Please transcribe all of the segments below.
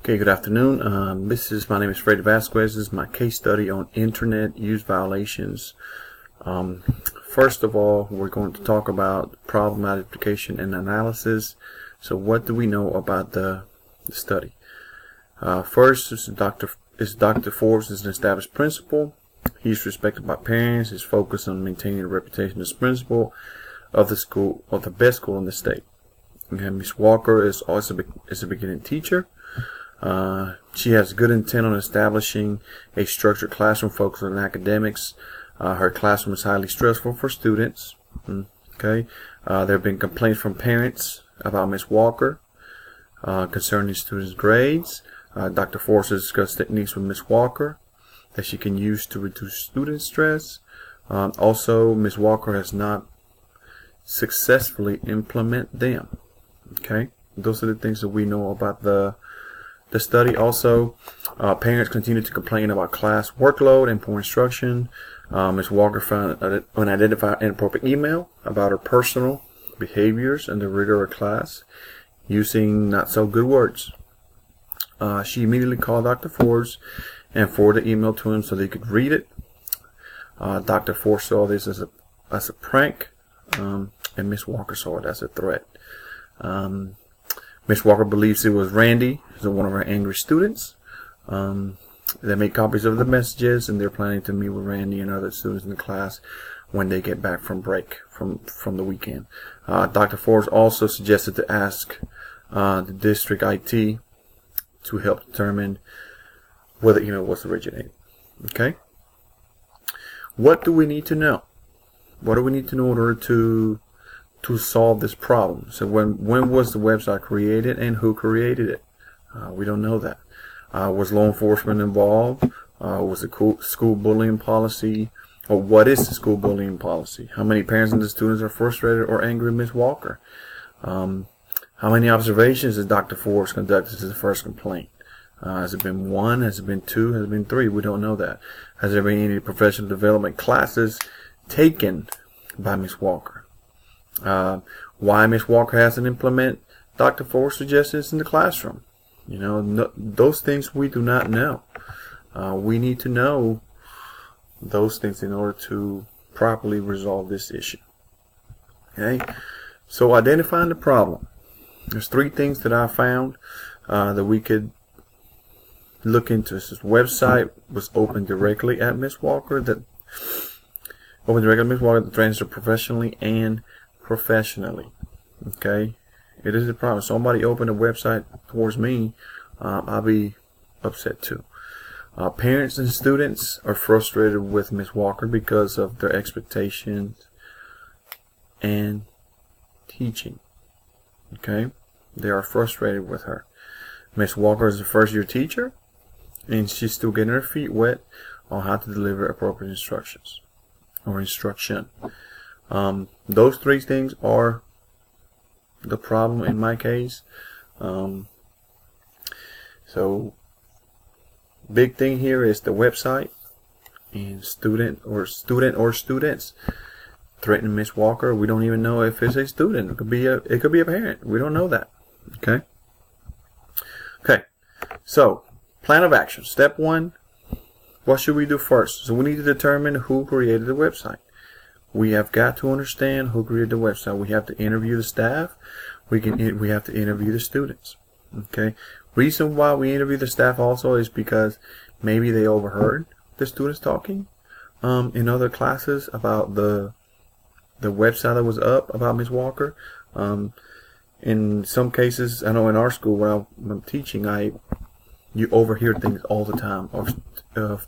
Okay, good afternoon. My name is Freddy Vasquez. This is my case study on internet use violations. First of all, we're going to talk about problem identification and analysis. So what do we know about the study? First, Dr. Forbes is an established principal. He's respected by parents. He's focused on maintaining the reputation as principal of the school, of the best school in the state. Okay, Ms. Walker is also a beginning teacher. She has good intent on establishing a structured classroom focused on academics. Her classroom is highly stressful for students. Okay, there have been complaints from parents about Ms. Walker concerning students' grades. Dr. Force has discussed techniques with Ms. Walker that she can use to reduce student stress. Also, Ms. Walker has not successfully implemented them. Okay, those are the things that we know about the study. Also, parents continue to complain about class workload and poor instruction. Ms. Walker found an unidentified inappropriate email about her personal behaviors and the rigor of class using not so good words. She immediately called Dr. Forbes and forwarded the email to him so they could read it. Dr. Forbes saw this as a prank, and Ms. Walker saw it as a threat. Ms. Walker believes it was Randy, who's one of her angry students. They made copies of the messages, and they're planning to meet with Randy and other students in the class when they get back from break from the weekend. Dr. Forbes also suggested to ask the district IT to help determine whether the email was originated. Okay. What do we need to know? What do we need to know in order to solve this problem? So when was the website created and who created it? We don't know that. Was law enforcement involved? Was it school bullying policy? Or what is the school bullying policy? How many parents and the students are frustrated or angry with Ms. Walker? How many observations has Dr. Forbes conducted since the first complaint? Has it been one? Has it been two? Has it been three? We don't know that. Has there been any professional development classes taken by Ms. Walker? Why Ms. Walker hasn't implemented Dr. Forbes' suggestions in the classroom? Those things we do not know. We need to know those things in order to properly resolve this issue. Okay, so identifying the problem. There's three things that I found that we could look into. This website was opened directly at Ms. Walker. That threatens her professionally and professionally. Okay, it is a problem. Somebody opened a website towards me, I'll be upset too. Parents and students are frustrated with Ms. Walker because of their expectations and teaching. Okay, they are frustrated with her. Ms. Walker is a first-year teacher, and she's still getting her feet wet on how to deliver appropriate instructions or instruction. Those three things are the problem in my case. So big thing here is the website and student or students threatening Miss Walker. We don't even know if it's a student. It could be a parent. We don't know that. Okay. So plan of action. Step one. What should we do first? So we need to determine who created the website. We have got to understand who created the website. We have to interview the staff. We have to interview the students. Okay. Reason why we interview the staff also is because maybe they overheard the students talking in other classes about the website that was up about Ms. Walker. In some cases, I know in our school when I'm teaching, you overhear things all the time of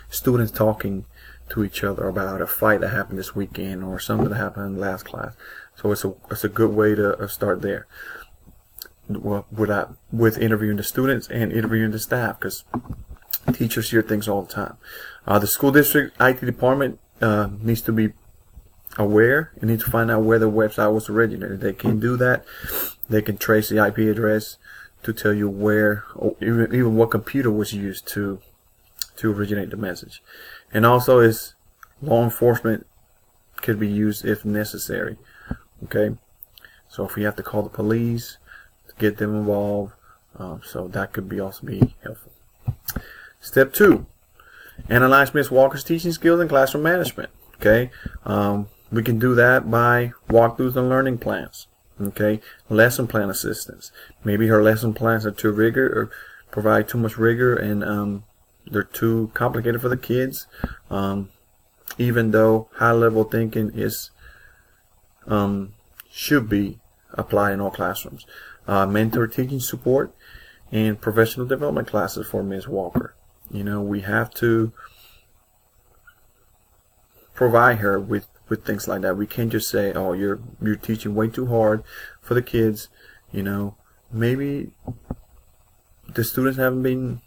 students talking to each other about a fight that happened this weekend or something that happened in last class. So it's a good way to start there. With interviewing the students and interviewing the staff, because teachers hear things all the time. The school district IT department needs to be aware and need to find out where the website was originated. They can do that. They can trace the IP address to tell you where, or even what computer was used to originate the message. And also, is law enforcement could be used if necessary. Okay, so if we have to call the police to get them involved, So that could also be helpful. Step 2, analyze Ms. Walker's teaching skills and classroom management. Okay, we can do that by walkthroughs and learning plans. Okay, lesson plan assistance. Maybe her lesson plans are too rigor or provide too much rigor, and they're too complicated for the kids. Even though high-level thinking is should be applied in all classrooms. Mentor teaching support and professional development classes for Ms. Walker. We have to provide her with things like that. We can't just say, oh, you're teaching way too hard for the kids. Maybe the students haven't been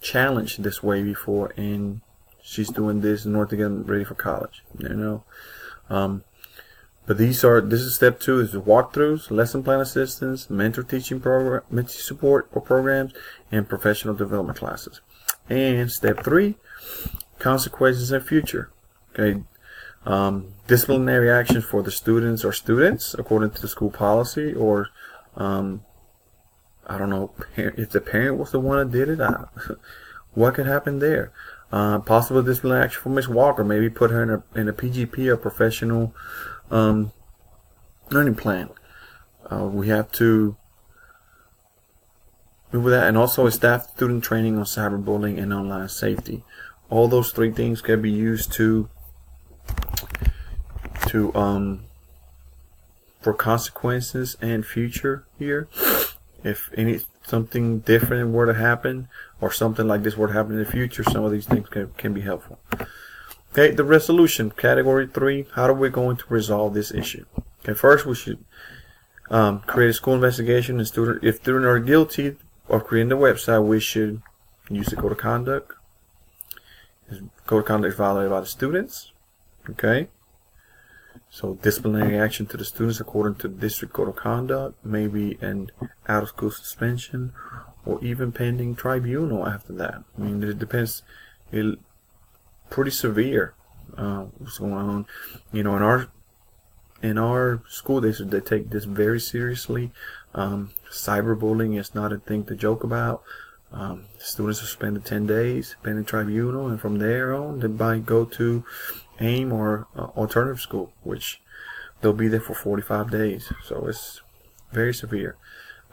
challenged this way before, and she's doing this in order to get them ready for college. But this is step 2, is walkthroughs, lesson plan assistance, mentor teaching program, mentor support or programs, and professional development classes. And step 3, consequences and future. Okay, disciplinary actions for the students according to the school policy, or I don't know if the parent was the one that did it. What could happen there? Possible disciplinary action for Ms. Walker. Maybe put her in a PGP, or professional learning plan. We have to move with that, and also a staff student training on cyberbullying and online safety. All those 3 things can be used for consequences and future here. If something different were to happen, or something like this were to happen in the future, some of these things can be helpful. Okay, the resolution, category 3. How are we going to resolve this issue? Okay, first we should create a school investigation, and if students are guilty of creating the website, we should use the code of conduct. Code of conduct is violated by the students. Okay, so disciplinary action to the students according to the district code of conduct, maybe an out-of-school suspension, or even pending tribunal after that. I mean, it depends. It's pretty severe what's going on. In our school district, they take this very seriously. Cyberbullying is not a thing to joke about. Students are suspended 10 days, pending tribunal, and from there on, they might go to AIM or alternative school, which they'll be there for 45 days. So it's very severe.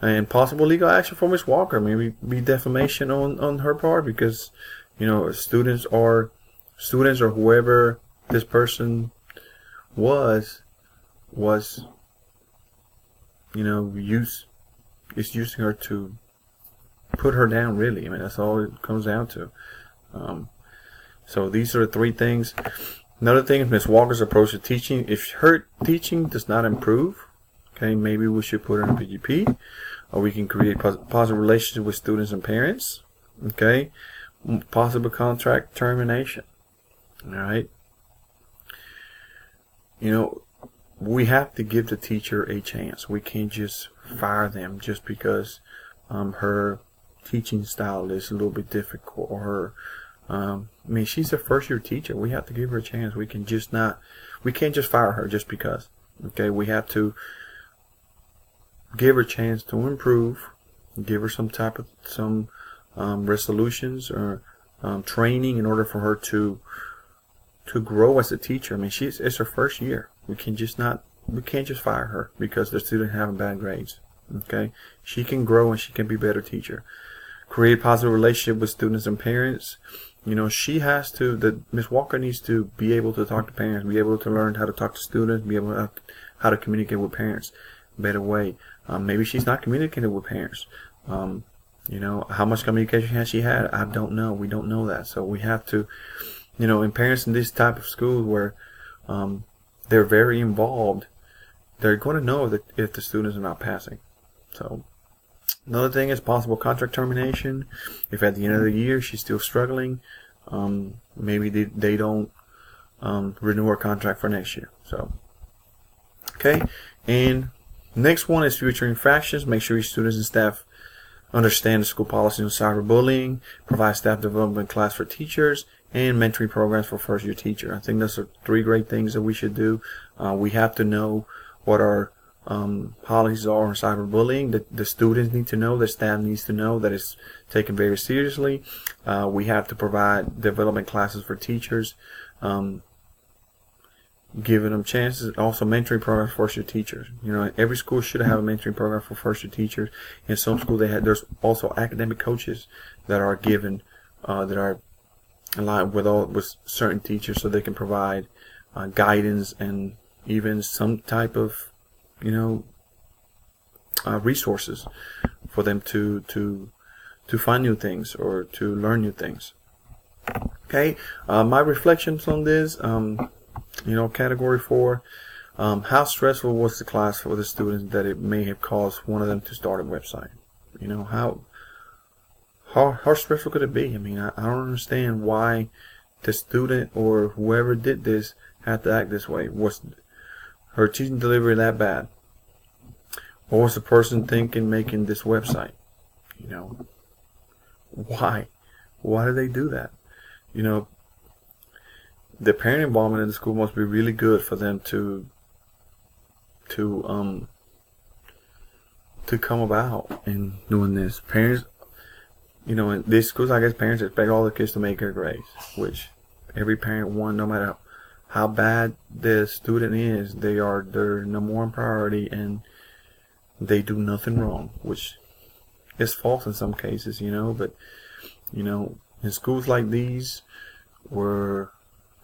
And possible legal action for Ms. Walker, maybe be defamation on her part, because students or whoever this person was using her to put her down, really. I mean, that's all it comes down to. So these are the 3 things. Another thing is Ms. Walker's approach to teaching. If her teaching does not improve, okay, maybe we should put her in PGP, or we can create positive relationships with students and parents. Okay, possible contract termination. All right. We have to give the teacher a chance. We can't just fire them just because her teaching style is a little bit difficult, or her she's a first-year teacher. We have to give her a chance. We can't just fire her just because. Okay, we have to give her a chance to improve, give her some resolutions or training in order for her to grow as a teacher. I mean, it's her first year. We can't just fire her because the student having bad grades. Okay, she can grow and she can be a better teacher. Create a positive relationship with students and parents. Ms. Walker needs to be able to talk to parents, be able to learn how to talk to students, be able to how to communicate with parents a better way. Maybe she's not communicating with parents. How much communication has she had? I don't know. We don't know that. So we have to, and parents in this type of school where they're very involved, they're going to know that if the students are not passing. So another thing is possible contract termination. If at the end of the year she's still struggling, maybe they don't renew her contract for next year. So, okay. And next one is future infractions. Make sure your students and staff understand the school policy on cyberbullying, provide staff development class for teachers, and mentoring programs for first-year teacher. I think those are 3 great things that we should do. We have to know what our policies are on cyberbullying. The students need to know, the staff needs to know that it's taken very seriously. We have to provide development classes for teachers, giving them chances. Also, mentoring programs for first-year teachers. Every school should have a mentoring program for first-year teachers. In some schools, there's also academic coaches that are given, that are aligned with certain teachers, so they can provide guidance and even some type of resources for them to find new things or to learn new things. Okay, my reflections on this. Category 4. How stressful was the class for the students that it may have caused one of them to start a website? How stressful could it be? I don't understand why the student or whoever did this had to act this way. Was her teaching delivery that bad? What was the person thinking making this website? Why? Why did they do that? The parent involvement in the school must be really good for them to come about in doing this. Parents, in these schools, I guess parents expect all the kids to make good grades, which every parent wants, no matter how bad the student is, they're number one priority, and they do nothing wrong, which is false in some cases, but in schools like these where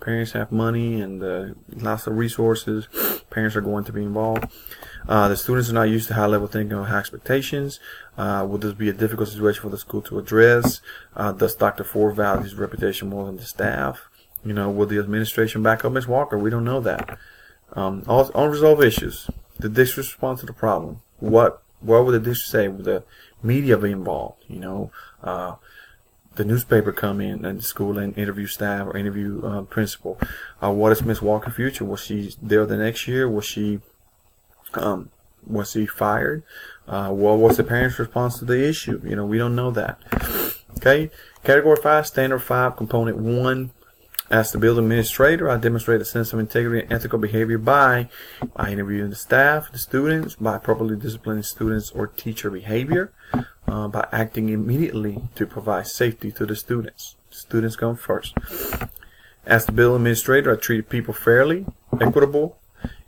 parents have money and lots of resources, parents are going to be involved. The students are not used to high-level thinking or high expectations. Will this be a difficult situation for the school to address? Does Dr. Ford value his reputation more than the staff? Will the administration back up Ms. Walker? We don't know that. Unresolved issues. The district's response to the problem. What would the district say? Would the media be involved? The newspaper come in at the school and interview staff or interview principal. What is Miss Walker's future? Was she there the next year? Was she fired? What was the parents' response to the issue? We don't know that. Okay. Category 5, Standard 5, Component 1. As the building administrator, I demonstrate a sense of integrity and ethical behavior by interviewing the staff, the students, by properly disciplining students or teacher behavior, by acting immediately to provide safety to the students. Students come first. As the building administrator, I treat people fairly, equitable,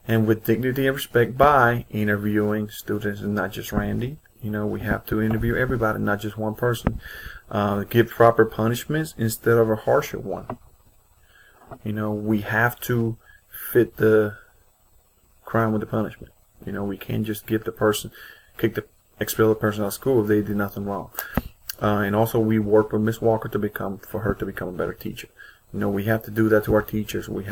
and with dignity and respect by interviewing students, and not just Randy. We have to interview everybody, not just one person. Give proper punishments instead of a harsher one. We have to fit the crime with the punishment. We can't just give the person, expel the person out of school if they did nothing wrong. And also, we work with Miss Walker for her to become a better teacher. We have to do that to our teachers. They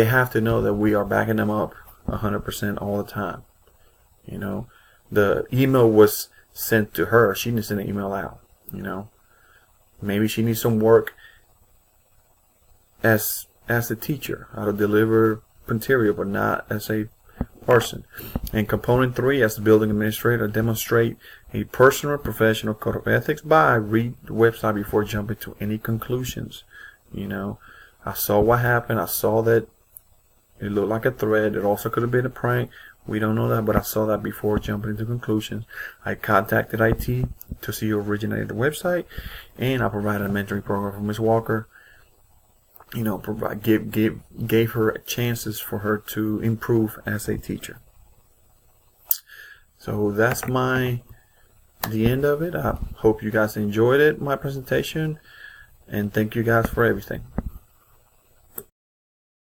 have to know that we are backing them up 100% all the time. The email was sent to her. She didn't send an email out. Maybe she needs some work as a teacher, how to deliver material, but not as a person. And component 3, as the building administrator, demonstrate a personal professional code of ethics by read the website before jumping to any conclusions. I saw what happened. I saw that it looked like a threat. It also could have been a prank. We don't know that, but I saw that before jumping into conclusions. I contacted IT to see who originated the website, and I provided a mentoring program for Ms. Walker. Gave her chances for her to improve as a teacher. So that's the end of it. I hope you guys enjoyed it, my presentation, and thank you guys for everything.